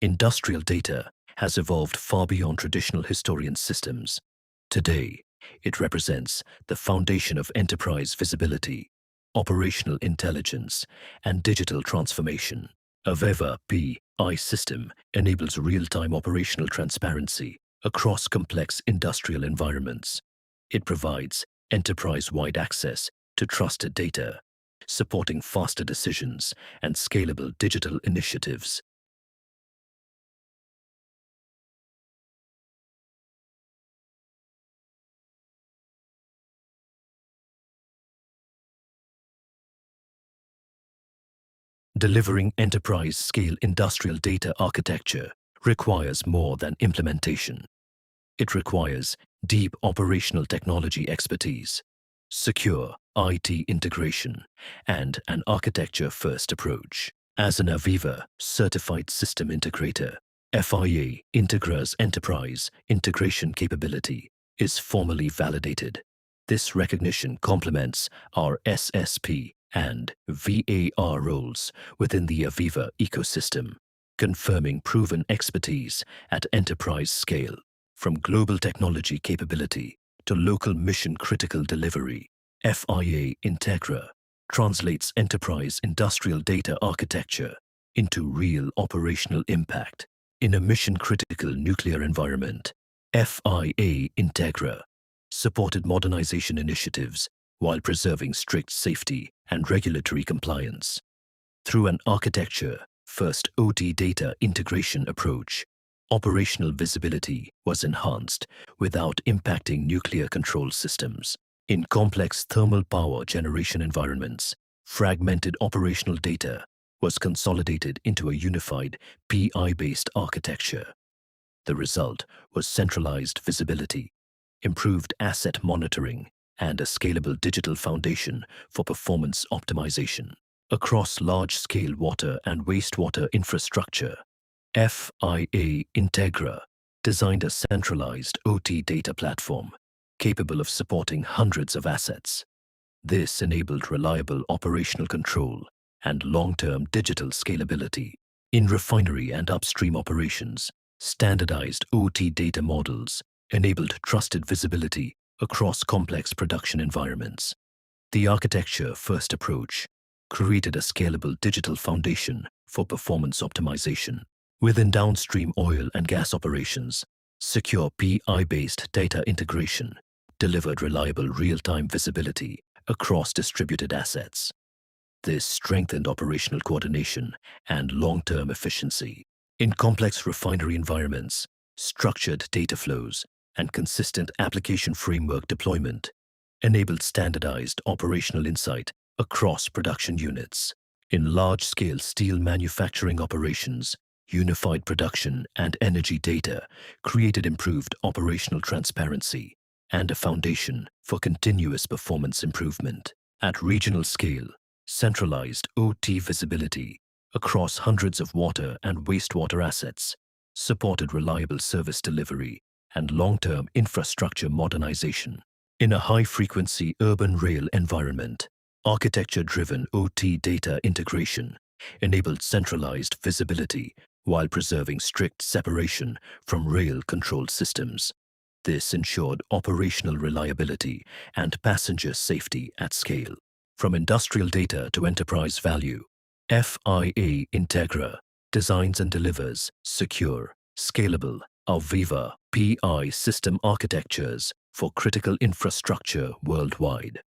Industrial data has evolved far beyond traditional historian systems. Today, it represents the foundation of enterprise visibility, operational intelligence, and digital transformation. AVEVA PI system enables real-time operational transparency across complex industrial environments. It provides enterprise-wide access to trusted data, supporting faster decisions and scalable digital initiatives. Delivering enterprise-scale industrial data architecture requires more than implementation. It requires deep operational technology expertise, secure IT integration, and an architecture-first approach. As an AVEVA Certified System Integrator, FIA Integra's enterprise integration capability is formally validated. This recognition complements our SSP and VAR roles within the AVEVA ecosystem, confirming proven expertise at enterprise scale. From global technology capability to local mission-critical delivery, FIA Integra translates enterprise industrial data architecture into real operational impact. In a mission-critical nuclear environment, FIA Integra supported modernization initiatives while preserving strict safety and regulatory compliance. Through an architecture-first OT data integration approach, operational visibility was enhanced without impacting nuclear control systems. In complex thermal power generation environments, fragmented operational data was consolidated into a unified PI-based architecture. The result was centralized visibility, improved asset monitoring, and a scalable digital foundation for performance optimization. Across large-scale water and wastewater infrastructure, FIA Integra designed a centralized OT data platform capable of supporting hundreds of assets. This enabled reliable operational control and long-term digital scalability. In refinery and upstream operations, standardized OT data models enabled trusted visibility across complex production environments. The architecture-first approach created a scalable digital foundation for performance optimization. Within downstream oil and gas operations, secure PI-based data integration delivered reliable real-time visibility across distributed assets. This strengthened operational coordination and long-term efficiency. In complex refinery environments, structured data flows and consistent application framework deployment enabled standardized operational insight across production units. In large-scale steel manufacturing operations, unified production and energy data created improved operational transparency and a foundation for continuous performance improvement. At regional scale, centralized OT visibility across hundreds of water and wastewater assets supported reliable service delivery and long-term infrastructure modernization. In a high-frequency urban rail environment, architecture-driven OT data integration enabled centralized visibility while preserving strict separation from rail-controlled systems. This ensured operational reliability and passenger safety at scale. From industrial data to enterprise value, FIA Integra designs and delivers secure, scalable AVEVA PI system architectures for critical infrastructure worldwide.